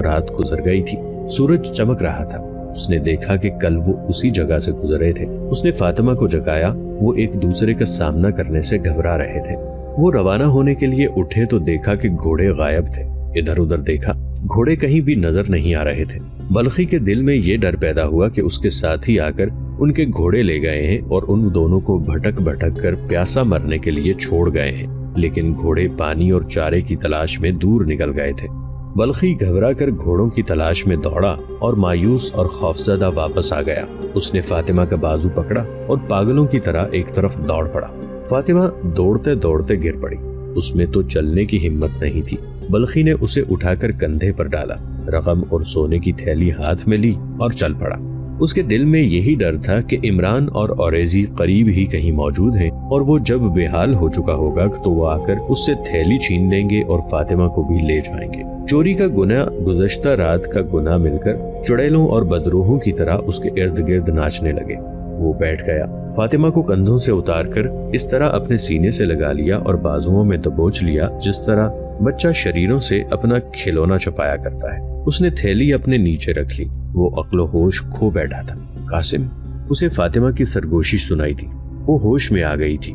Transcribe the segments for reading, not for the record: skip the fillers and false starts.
رات گزر گئی تھی، سورج چمک رہا تھا۔ اس نے دیکھا کہ کل وہ اسی جگہ سے گزرے تھے۔ اس نے فاطمہ کو جگایا، وہ ایک دوسرے کا سامنا کرنے سے گھبرا رہے تھے۔ وہ روانہ ہونے کے لیے اٹھے تو دیکھا کہ گھوڑے غائب تھے۔ ادھر ادھر دیکھا، گھوڑے کہیں بھی نظر نہیں آ رہے تھے۔ بلخی کے دل میں یہ ڈر پیدا ہوا کہ اس کے ساتھی آ کر ان کے گھوڑے لے گئے ہیں اور ان دونوں کو بھٹک بھٹک کر پیاسا مرنے کے لیے چھوڑ گئے ہیں، لیکن گھوڑے پانی اور چارے کی تلاش میں دور نکل گئے تھے۔ بلخی گھبرا کر گھوڑوں کی تلاش میں دوڑا اور مایوس اور خوفزدہ واپس آ گیا۔ اس نے فاطمہ کا بازو پکڑا اور پاگلوں کی طرح ایک طرف دوڑ پڑا۔ فاطمہ دوڑتے دوڑتے گر پڑی۔ اس میں تو چلنے کی ہمت نہیں تھی۔ بلخی نے اسے اٹھا کر کندھے پر ڈالا، رقم اور سونے کی تھیلی ہاتھ میں لی اور چل پڑا۔ اس کے دل میں یہی ڈر تھا کہ عمران اور اوریزی قریب ہی کہیں موجود ہیں، اور وہ جب بے حال ہو چکا ہوگا تو وہ آ کر اس سے تھیلی چھین لیں گے اور فاطمہ کو بھی لے جائیں گے۔ چوری کا گناہ گزشتہ رات کا گناہ مل کر چڑیلوں اور بدروحوں کی طرح اس کے ارد گرد ناچنے لگے۔ وہ بیٹھ گیا، فاطمہ کو کندھوں سے اتار کر اس طرح اپنے سینے سے لگا لیا اور بازوؤں میں دبوچ لیا جس طرح بچہ شریروں سے اپنا کھلونا چھپایا کرتا ہے۔ اس نے تھیلی اپنے نیچے رکھ لی۔ وہ عقل و ہوش کھو بیٹھا تھا۔ قاسم، اسے فاطمہ کی سرگوشی سنائی تھی۔ وہ ہوش میں آ گئی تھی۔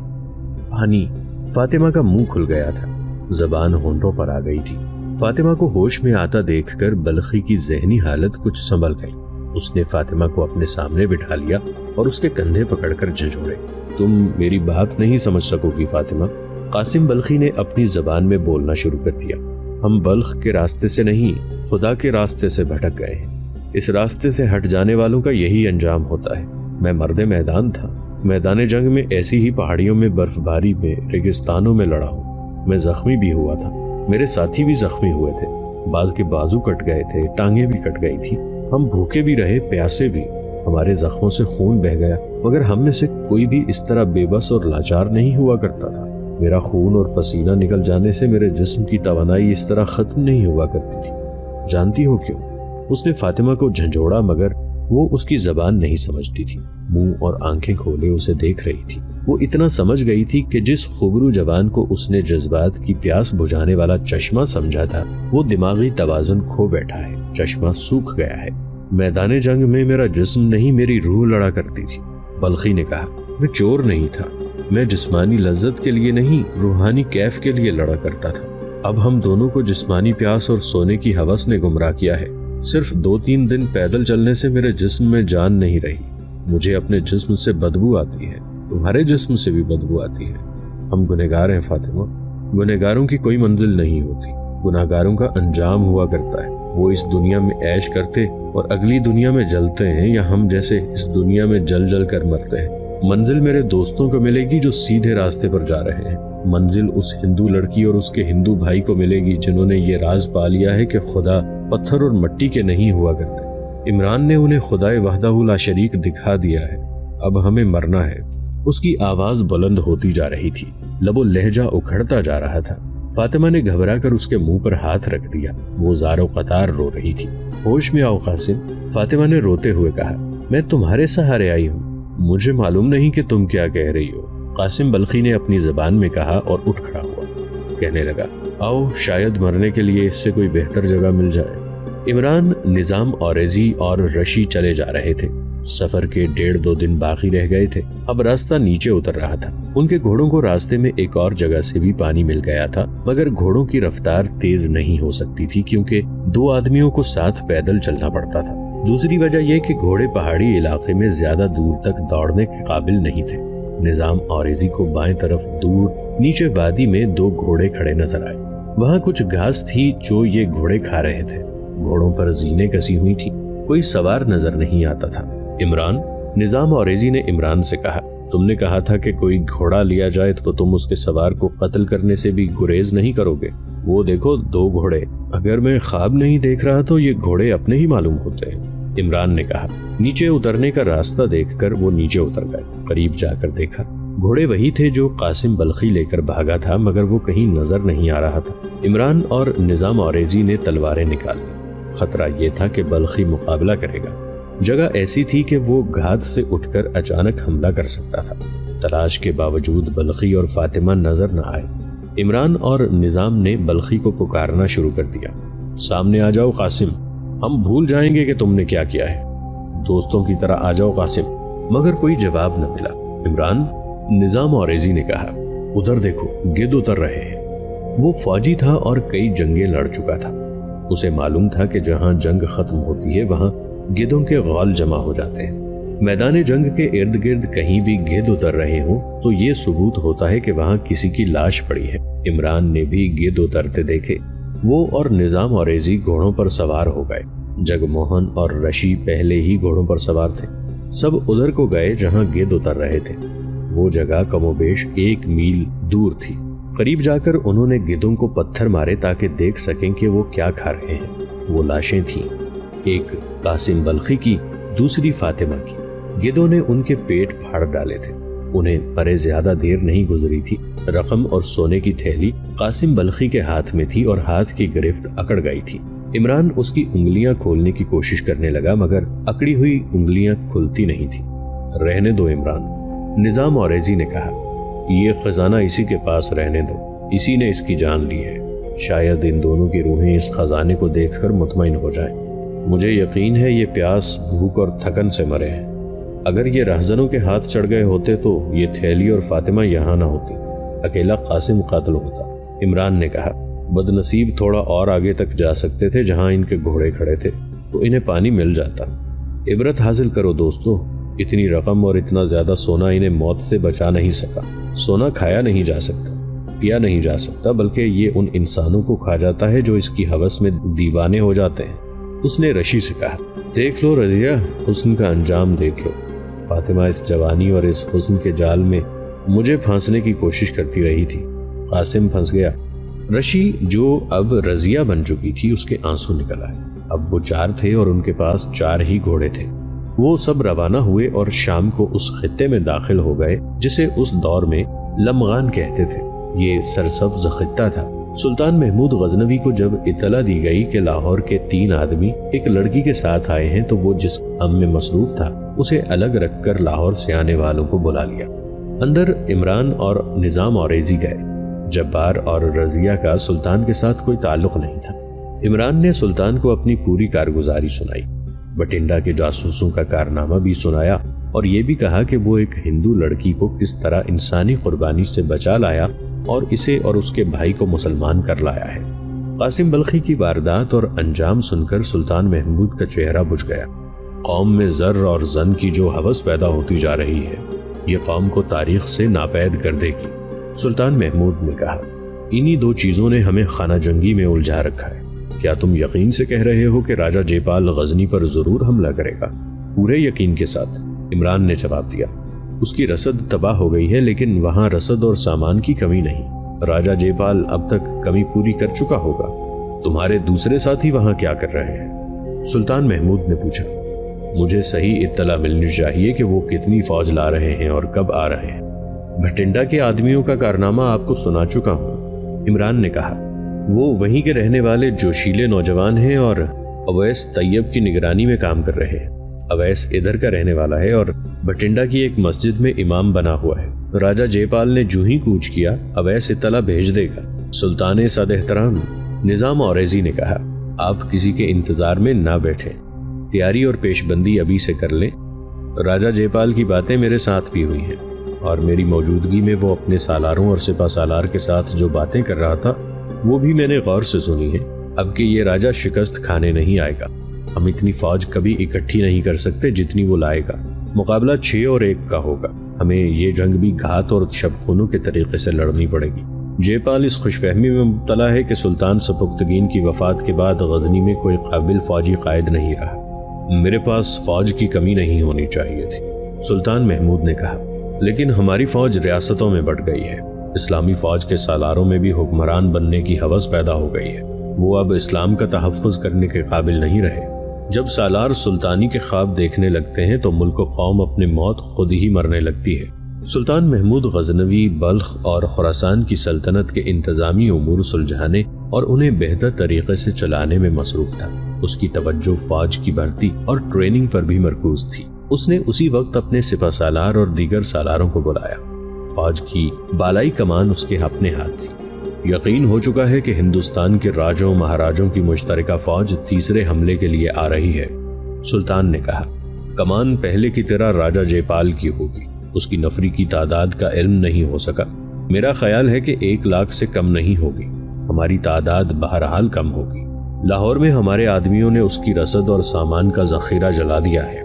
پانی، فاطمہ کا منہ کھل گیا تھا، زبان ہونٹوں پر آ گئی تھی۔ فاطمہ کو ہوش میں آتا دیکھ کر بلخی کی ذہنی حالت کچھ سنبھل گئی۔ اس نے فاطمہ کو اپنے سامنے بٹھا لیا اور اس کے کندھے پکڑ کر جھنجھوڑے۔ تم میری بات نہیں سمجھ سکو گی فاطمہ۔ قاسم بلخی نے اپنی زبان میں بولنا شروع کر دیا۔ ہم بلخ کے راستے سے نہیں، خدا کے راستے سے بھٹک گئے ہیں۔ اس راستے سے ہٹ جانے والوں کا یہی انجام ہوتا ہے۔ میں مرد میدان تھا، میدان جنگ میں ایسی ہی پہاڑیوں میں، برف باری میں، ریگستانوں میں لڑا ہوں۔ میں زخمی بھی ہوا تھا، میرے ساتھی بھی زخمی ہوئے تھے، بعض کے بازو کٹ گئے تھے، ٹانگیں بھی کٹ گئی تھی۔ ہم بھوکے بھی رہے، پیاسے بھی، ہمارے زخموں سے خون بہہ گیا، مگر ہم میں سے کوئی بھی اس طرح بے بس اور لاچار نہیں ہوا کرتا تھا۔ میرا خون اور پسینہ نکل جانے سے میرے جسم کی توانائی اس طرح ختم نہیں ہوا کرتی تھی۔ جانتی ہو کیوں؟ اس نے فاطمہ کو جھنجھوڑا مگر وہ اس کی زبان نہیں سمجھتی تھی۔ منہ اور آنکھیں کھولے اسے دیکھ رہی تھی۔ وہ اتنا سمجھ گئی تھی کہ جس خبرو جوان کو اس نے جذبات کی پیاس بجھانے والا چشمہ سمجھا تھا، وہ دماغی توازن کھو بیٹھا ہے، چشمہ سوکھ گیا ہے۔ میدان جنگ میں میرا جسم نہیں، میری روح لڑا کرتی تھی۔ بلخی نے کہا، میں چور نہیں تھا، میں جسمانی لذت کے لیے نہیں، روحانی کیف کے لیے لڑا کرتا تھا۔ اب ہم دونوں کو جسمانی پیاس اور سونے کی ہوس نے گمراہ کیا ہے۔ صرف 2-3 دن پیدل چلنے سے میرے جسم میں جان نہیں رہی۔ مجھے اپنے جسم سے بدبو آتی ہے، تمہارے جسم سے بھی بدبو آتی ہے۔ ہم گنہگار ہیں فاطمہ، گنہگاروں کی کوئی منزل نہیں ہوتی، گنہگاروں کا انجام ہوا کرتا ہے۔ وہ اس دنیا میں عیش کرتے اور اگلی دنیا میں جلتے ہیں، یا ہم جیسے اس دنیا میں جل جل کر مرتے ہیں۔ منزل میرے دوستوں کو ملے گی جو سیدھے راستے پر جا رہے ہیں۔ منزل اس ہندو لڑکی اور اس کے ہندو بھائی کو ملے گی جنہوں نے یہ راز پا لیا ہے کہ خدا پتھر اور مٹی کے نہیں ہوا کرتے۔ عمران نے انہیں خدائے وحدہ لا شریک دکھا دیا ہے۔ اب ہمیں مرنا ہے۔ اس کی آواز بلند ہوتی جا رہی تھی، لب و لہجہ اکھڑتا جا رہا تھا۔ فاطمہ نے گھبرا کر اس کے منہ پر ہاتھ رکھ دیا۔ وہ زار و قطار رو رہی تھی۔ ہوش میں آؤ قاسم، فاطمہ نے روتے ہوئے کہا، میں تمہارے سہارے آئی ہوں، مجھے معلوم نہیں کہ تم کیا کہہ رہی ہو۔ قاسم بلخی نے اپنی زبان میں کہا اور اٹھ کھڑا ہوا، کہنے لگا، آؤ شاید مرنے کے لیے اس سے کوئی بہتر جگہ مل جائے۔ عمران، نظام اوریزی اور رشی چلے جا رہے تھے۔ سفر کے 1.5-2 دن باقی رہ گئے تھے۔ اب راستہ نیچے اتر رہا تھا۔ ان کے گھوڑوں کو راستے میں ایک اور جگہ سے بھی پانی مل گیا تھا، مگر گھوڑوں کی رفتار تیز نہیں ہو سکتی تھی کیونکہ 2 آدمیوں کو ساتھ پیدل چلنا پڑتا تھا۔ دوسری وجہ یہ کہ گھوڑے پہاڑی علاقے میں زیادہ دور تک دوڑنے کے قابل نہیں تھے۔ نظام اوریزی کو بائیں طرف دور نیچے وادی میں 2 گھوڑے کھڑے نظر آئے۔ وہاں کچھ گھاس تھی جو یہ گھوڑے کھا رہے تھے۔ گھوڑوں پر زینیں کسی ہوئی تھی، کوئی سوار نظر نہیں آتا تھا۔ عمران، نظام اوریزی نے عمران سے کہا، تم نے کہا تھا کہ کوئی گھوڑا لیا جائے تو تم اس کے سوار کو قتل کرنے سے بھی گریز نہیں کرو گے۔ وہ دیکھو 2 گھوڑے، اگر میں خواب نہیں دیکھ رہا تو یہ گھوڑے اپنے ہی معلوم ہوتے ہیں۔ عمران نے کہا۔ نیچے اترنے کا راستہ دیکھ کر وہ نیچے اتر گئے۔ قریب جا کر دیکھا، گھوڑے وہی تھے جو قاسم بلخی لے کر بھاگا تھا، مگر وہ کہیں نظر نہیں آ رہا تھا۔ عمران اور نظام اوریزی نے تلواریں نکال لی۔ خطرہ یہ تھا کہ بلخی مقابلہ کرے گا۔ جگہ ایسی تھی کہ وہ گھات سے اٹھ کر اچانک حملہ کر سکتا تھا۔ تلاش کے باوجود بلخی اور فاطمہ نظر نہ آئے۔ عمران اور نظام نے بلخی کو پکارنا شروع کر دیا، سامنے آ جاؤ قاسم، ہم بھول جائیں گے کہ تم نے کیا کیا ہے، دوستوں کی طرح آ جاؤ قاسم۔ مگر کوئی جواب نہ ملا۔ عمران، نظام اوریزی نے کہا، ادھر دیکھو گدھ اتر رہے ہیں۔ وہ فوجی تھا اور کئی جنگیں لڑ چکا تھا۔ اسے معلوم تھا کہ جہاں جنگ ختم ہوتی ہے وہاں گدھوں کے غال جمع ہو جاتے ہیں۔ میدان جنگ کے ارد گرد کہیں بھی گدھ اتر رہے ہوں تو یہ ثبوت ہوتا ہے کہ وہاں کسی کی لاش پڑی ہے۔ عمران نے بھی گدھ اترتے دیکھے۔ وہ اور نظام اوریزی گھوڑوں پر سوار ہو گئے۔ جگ موہن اور رشی پہلے ہی گھوڑوں پر سوار تھے۔ سب ادھر کو گئے جہاں گدھ اتر رہے تھے۔ وہ جگہ کم و بیش 1 میل دور تھی۔ قریب جا کر انہوں نے گدھوں کو پتھر مارے تاکہ دیکھ سکیں کہ وہ کیا کھا رہے ہیں۔ وہ لاشیں تھیں، ایک قاسم بلخی کی، دوسری فاطمہ کی۔ گدھوں نے ان کے پیٹ پھاڑ ڈالے تھے۔ انہیں مرے زیادہ دیر نہیں گزری تھی، رقم اور سونے کی تھیلی قاسم بلخی کے ہاتھ میں تھی اور ہاتھ کی گرفت اکڑ گئی تھی۔ عمران اس کی انگلیاں کھولنے کی کوشش کرنے لگا مگر اکڑی ہوئی انگلیاں کھلتی نہیں تھی۔ رہنے دو عمران، نظام اوریزی نے کہا، یہ خزانہ اسی کے پاس رہنے دو، اسی نے اس کی جان لی ہے۔ شاید ان دونوں کی روحیں اس خزانے کو دیکھ کر مطمئن ہو جائیں۔ مجھے یقین ہے یہ پیاس، بھوک اور تھکن سے مرے ہیں۔ اگر یہ رہزنوں کے ہاتھ چڑھ گئے ہوتے تو یہ تھیلی اور فاطمہ یہاں نہ ہوتی، اکیلا قاسم قاتل ہوتا۔ عمران نے کہا، بد نصیب تھوڑا اور آگے تک جا سکتے تھے جہاں ان کے گھوڑے کھڑے تھے تو انہیں پانی مل جاتا۔ عبرت حاصل کرو دوستو، اتنی رقم اور اتنا زیادہ سونا انہیں موت سے بچا نہیں سکا۔ سونا کھایا نہیں جا سکتا، پیا نہیں جا سکتا، بلکہ یہ ان انسانوں کو کھا جاتا ہے جو اس کی ہوس میں دیوانے ہو جاتے ہیں۔ اس نے رشی سے کہا، دیکھ لو رضیہ، حسن کا انجام دیکھ لو۔ فاطمہ اس جوانی اور اس حسن کے جال میں مجھے پھانسنے کی کوشش کرتی رہی تھی، قاسم پھنس گیا۔ رشی جو اب رضیہ بن چکی تھی اس کے آنسو نکل آئے۔ اب وہ 4 تھے اور ان کے پاس 4 ہی گھوڑے تھے۔ وہ سب روانہ ہوئے اور شام کو اس خطے میں داخل ہو گئے جسے اس دور میں لمغان کہتے تھے۔ یہ سرسبز خطہ تھا۔ سلطان محمود غزنوی کو جب اطلاع دی گئی کہ لاہور کے 3 آدمی ایک لڑکی کے ساتھ آئے ہیں تو وہ جس غم میں مصروف تھا اسے الگ رکھ کر لاہور سے آنے والوں کو بلا لیا۔ اندر عمران اور نظام اوریزی گئے۔ جبار اور رضیہ کا سلطان کے ساتھ کوئی تعلق نہیں تھا۔ عمران نے سلطان کو اپنی پوری کارگزاری سنائی، بٹنڈا کے جاسوسوں کا کارنامہ بھی سنایا اور یہ بھی کہا کہ وہ ایک ہندو لڑکی کو کس طرح انسانی قربانی سے بچا لایا اور اسے اور اس کے بھائی کو مسلمان کر لایا ہے۔ قاسم بلخی کی واردات اور انجام سن کر سلطان محمود کا چہرہ بجھ گیا۔ قوم میں زر اور زن کی جو ہوس پیدا ہوتی جا رہی ہے یہ قوم کو تاریخ سے ناپید کر دے گی۔ سلطان محمود نے کہا، انہی 2 چیزوں نے ہمیں خانہ جنگی میں الجھا رکھا ہے۔ کیا تم یقین سے کہہ رہے ہو کہ راجہ جے پال غزنی پر ضرور حملہ کرے گا؟ پورے یقین کے ساتھ، عمران نے جواب دیا۔ اس کی رسد تباہ ہو گئی ہے لیکن وہاں رسد اور سامان کی کمی نہیں۔ راجہ جے پال اب تک کمی پوری کر چکا ہوگا۔ تمہارے دوسرے ساتھی وہاں کیا کر رہے ہیں؟ سلطان محمود نے پوچھا۔ مجھے صحیح اطلاع ملنی چاہیے کہ وہ کتنی فوج لا رہے ہیں اور کب آ رہے ہیں۔ بھٹنڈا کے آدمیوں کا کارنامہ آپ کو سنا چکا ہوں، عمران نے کہا۔ وہ وہیں کے رہنے والے جوشیلے نوجوان ہیں اور اویس طیب کی نگرانی میں کام کر رہے ہیں۔ اویس ادھر کا رہنے والا ہے اور بھٹنڈا کی ایک مسجد میں امام بنا ہوا ہے۔ راجہ جے پال نے جو ہی کوچ کیا اویس اطلاع بھیج دے گا۔ سلطان صد احترام، نظام اوریزی نے کہا، آپ کسی کے انتظار میں نہ بیٹھیں، تیاری اور پیش بندی ابھی سے کر لیں۔ راجہ جے پال کی باتیں میرے ساتھ بھی ہوئی ہیں اور میری موجودگی میں وہ اپنے سالاروں اور سپہ سالار کے ساتھ جو باتیں کر رہا تھا وہ بھی میں نے غور سے سنی ہے۔ اب کہ یہ راجہ شکست کھانے نہیں آئے گا، ہم اتنی فوج کبھی اکٹھی نہیں کر سکتے جتنی وہ لائے گا۔ مقابلہ 6 اور 1 کا ہوگا۔ ہمیں یہ جنگ بھی گھات اور شبخونوں کے طریقے سے لڑنی پڑے گی۔ جے پال اس خوش فہمی میں مبتلا ہے کہ سلطان سپکتگین کی وفات کے بعد غزنی میں کوئی قابل فوجی قائد نہیں رہا۔ میرے پاس فوج کی کمی نہیں ہونی چاہیے تھی، سلطان محمود نے کہا، لیکن ہماری فوج ریاستوں میں بٹ گئی ہے۔ اسلامی فوج کے سالاروں میں بھی حکمران بننے کی ہوس پیدا ہو گئی ہے۔ وہ اب اسلام کا تحفظ کرنے کے قابل نہیں رہے۔ جب سالار سلطانی کے خواب دیکھنے لگتے ہیں تو ملک و قوم اپنی موت خود ہی مرنے لگتی ہے۔ سلطان محمود غزنوی بلخ اور خراسان کی سلطنت کے انتظامی امور سلجھانے اور انہیں بہتر طریقے سے چلانے میں مصروف تھا۔ اس کی توجہ فوج کی بھرتی اور ٹریننگ پر بھی مرکوز تھی۔ اس نے اسی وقت اپنے سپہ سالار اور دیگر سالاروں کو بلایا۔ فوج کی بالائی کمان اس کے اپنے ہاتھ تھی۔ یقین ہو چکا ہے کہ ہندوستان کے راجوں مہاراجوں کی مشترکہ فوج تیسرے حملے کے لیے آ رہی ہے۔ سلطان نے کہا، کمان پہلے کی طرح راجہ جے پال کی ہوگی۔ اس کی نفری کی تعداد کا علم نہیں ہو سکا۔ میرا خیال ہے کہ 1 لاکھ سے کم نہیں ہوگی۔ ہماری تعداد بہرحال کم ہوگی۔ لاہور میں ہمارے آدمیوں نے اس کی رسد اور سامان کا ذخیرہ جلا دیا ہے۔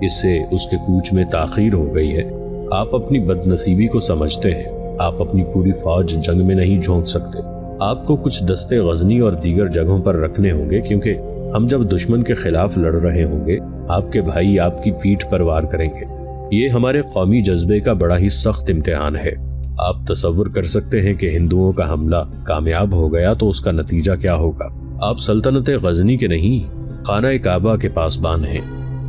اس سے اس کے کوچ میں تاخیر ہو گئی ہے۔ آپ اپنی بد نصیبی کو سمجھتے ہیں۔ آپ اپنی پوری فوج جنگ میں نہیں جھونک سکتے۔ آپ کو کچھ دستے غزنی اور دیگر جگہوں پر رکھنے ہوں گے، کیونکہ ہم جب دشمن کے خلاف لڑ رہے ہوں گے آپ کے بھائی آپ کی پیٹھ پر وار کریں گے۔ یہ ہمارے قومی جذبے کا بڑا ہی سخت امتحان ہے۔ آپ تصور کر سکتے ہیں کہ ہندوؤں کا حملہ کامیاب ہو گیا تو اس کا نتیجہ کیا ہوگا۔ آپ سلطنت غزنی کے نہیں، خانہ کعبہ کے پاسبان ہیں۔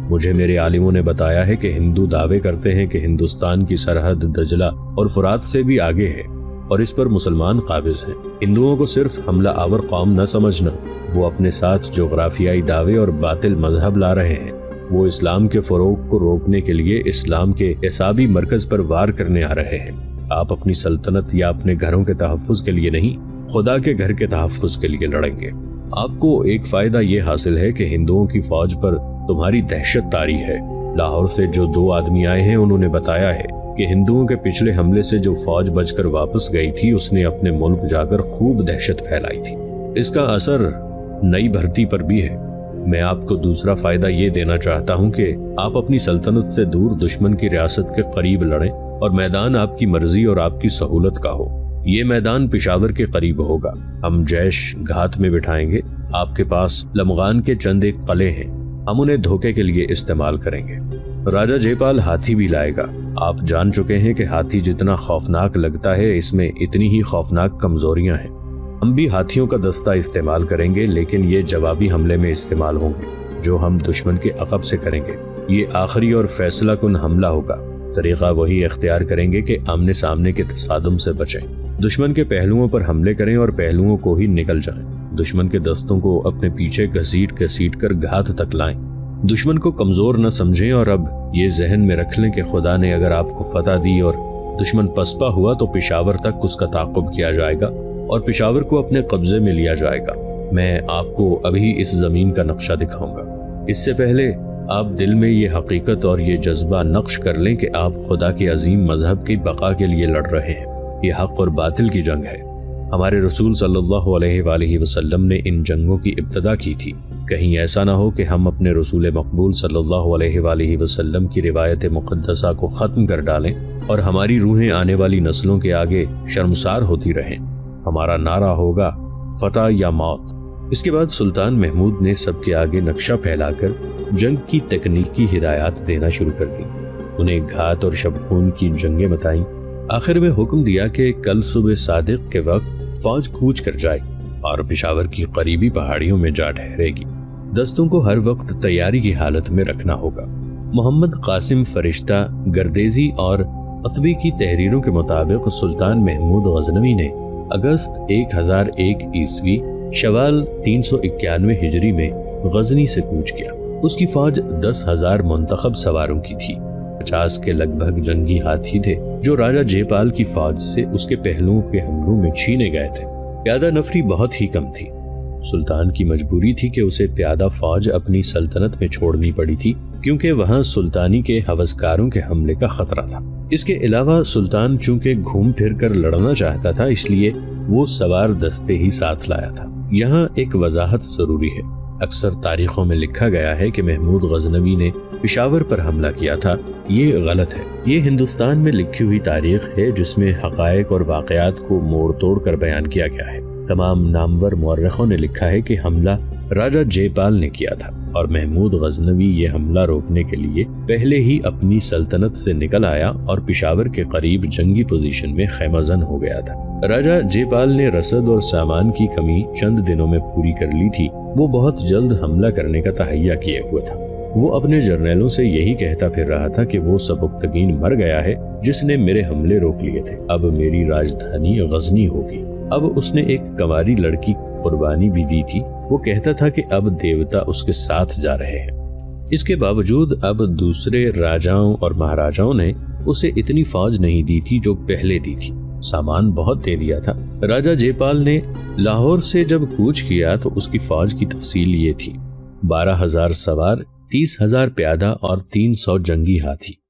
مجھے میرے عالموں نے بتایا ہے کہ ہندو دعوے کرتے ہیں کہ ہندوستان کی سرحد دجلہ اور فرات سے بھی آگے ہے اور اس پر مسلمان قابض ہیں۔ ہندوؤں کو صرف حملہ آور قوم نہ سمجھنا، وہ اپنے ساتھ جغرافیائی دعوے اور باطل مذہب لا رہے ہیں۔ وہ اسلام کے فروغ کو روکنے کے لیے اسلام کے اعصابی مرکز پر وار کرنے آ رہے ہیں۔ آپ اپنی سلطنت یا اپنے گھروں کے تحفظ کے لیے نہیں، خدا کے گھر کے تحفظ کے لیے لڑیں گے۔ آپ کو ایک فائدہ یہ حاصل ہے کہ ہندوؤں کی فوج پر تمہاری دہشت طاری ہے۔ لاہور سے جو 2 آدمی آئے ہیں انہوں نے بتایا ہے کہ ہندوؤں کے پچھلے حملے سے جو فوج بچ کر واپس گئی تھی اس نے اپنے ملک جا کر خوب دہشت پھیلائی تھی۔ اس کا اثر نئی بھرتی پر بھی ہے۔ میں آپ کو دوسرا فائدہ یہ دینا چاہتا ہوں کہ آپ اپنی سلطنت سے دور دشمن کی ریاست کے قریب لڑیں اور میدان آپ کی مرضی اور آپ کی سہولت کا ہو۔ یہ میدان پشاور کے قریب ہوگا۔ ہم جیش گھات میں بٹھائیں گے۔ آپ کے پاس لمغان کے چند ایک قلعے ہیں، ہم انہیں دھوکے کے لیے استعمال کریں گے۔ راجہ جے پال ہاتھی بھی لائے گا۔ آپ جان چکے ہیں کہ ہاتھی جتنا خوفناک لگتا ہے اس میں اتنی ہی خوفناک کمزوریاں ہیں۔ ہم بھی ہاتھیوں کا دستہ استعمال کریں گے، لیکن یہ جوابی حملے میں استعمال ہوں گے جو ہم دشمن کے عقب سے کریں گے۔ یہ آخری اور فیصلہ کن حملہ ہوگا۔ طریقہ وہی اختیار کریں گے کہ آمنے سامنے کے تصادم سے بچیں۔ دشمن کے پہلوؤں پر حملے کریں اور پہلوؤں کو ہی نکل جائیں۔ دشمن کے دستوں کو اپنے پیچھے گھسیٹ کر گھات تک لائیں۔ دشمن کو کمزور نہ سمجھیں اور اب یہ ذہن میں رکھ لیں کہ خدا نے اگر آپ کو فتح دی اور دشمن پسپا ہوا تو پشاور تک اس کا تعاقب کیا جائے گا اور پشاور کو اپنے قبضے میں لیا جائے گا۔ میں آپ کو ابھی اس زمین کا نقشہ دکھاؤں گا۔ اس سے پہلے آپ دل میں یہ حقیقت اور یہ جذبہ نقش کر لیں کہ آپ خدا کے عظیم مذہب کی بقا کے لیے لڑ رہے ہیں۔ یہ حق اور باطل کی جنگ ہے۔ ہمارے رسول صلی اللہ علیہ وآلہ وسلم نے ان جنگوں کی ابتدا کی تھی۔ کہیں ایسا نہ ہو کہ ہم اپنے رسول مقبول صلی اللہ علیہ وآلہ وسلم کی روایت مقدسہ کو ختم کر ڈالیں اور ہماری روحیں آنے والی نسلوں کے آگے شرمسار ہوتی رہیں۔ ہمارا نعرہ ہوگا فتح یا موت۔ اس کے بعد سلطان محمود نے سب کے آگے نقشہ پھیلا کر جنگ کی تکنیکی ہدایات دینا شروع کر دی۔ انہیں گھات اور شبخون کی جنگیں بتائیں۔ آخر میں حکم دیا کہ کل صبح صادق کے وقت فوج کوچ کر جائے اور پشاور کی قریبی پہاڑیوں میں جا ٹھہرے گی۔ دستوں کو ہر وقت تیاری کی حالت میں رکھنا ہوگا۔ محمد قاسم فرشتہ گردیزی اور قطبی کی تحریروں کے مطابق سلطان محمود غزنوی نے اگست 1001 عیسوی شوال 391 ہجری میں غزنی سے کوچ کیا۔ اس کی فوج 10,000 منتخب سواروں کی تھی۔ 50 کے لگ بھگ جنگی ہاتھی تھے جو راجہ جے پال کی فوج سے اس کے پہلوؤں کے حملوں میں چھینے گئے تھے۔ پیادہ نفری بہت ہی کم تھی۔ سلطان کی مجبوری تھی کہ اسے پیادہ فوج اپنی سلطنت میں چھوڑنی پڑی تھی کیونکہ وہاں سلطانی کے ہوسکاروں کے حملے کا خطرہ تھا۔ اس کے علاوہ سلطان چونکہ گھوم پھر کر لڑنا چاہتا تھا اس لیے وہ سوار دستے ہی ساتھ لایا تھا۔ یہاں ایک وضاحت ضروری ہے۔ اکثر تاریخوں میں لکھا گیا ہے کہ محمود غزنوی نے پشاور پر حملہ کیا تھا۔ یہ غلط ہے۔ یہ ہندوستان میں لکھی ہوئی تاریخ ہے جس میں حقائق اور واقعات کو موڑ توڑ کر بیان کیا گیا ہے۔ تمام نامور مورخوں نے لکھا ہے کہ حملہ راجہ جے پال نے کیا تھا اور محمود غزنوی یہ حملہ روکنے کے لیے پہلے ہی اپنی سلطنت سے نکل آیا اور پشاور کے قریب جنگی پوزیشن میں خیمہ زن ہو گیا تھا۔ راجہ جے پال نے رسد اور سامان کی کمی چند دنوں میں پوری کر لی تھی۔ وہ بہت جلد حملہ کرنے کا تہیہ کیے ہوئے تھا۔ وہ اپنے جرنیلوں سے یہی کہتا پھر رہا تھا کہ وہ سبکتگین مر گیا ہے جس نے میرے حملے روک لیے تھے۔ اب میری راجدھانی غزنی ہوگی۔ اب اس نے ایک کنواری لڑکی قربانی بھی دی تھی۔ وہ کہتا تھا کہ اب دیوتا اس کے ساتھ جا رہے ہیں۔ اس کے باوجود اب دوسرے راجاؤں اور مہاراجاؤں نے اسے اتنی فوج نہیں دی تھی جو پہلے دی تھی۔ سامان بہت دے دیا تھا۔ راجہ جے پال نے لاہور سے جب کوچ کیا تو اس کی فوج کی تفصیل یہ تھی: 12,000 سوار، 30,000 پیادہ اور 300 جنگی ہاتھی۔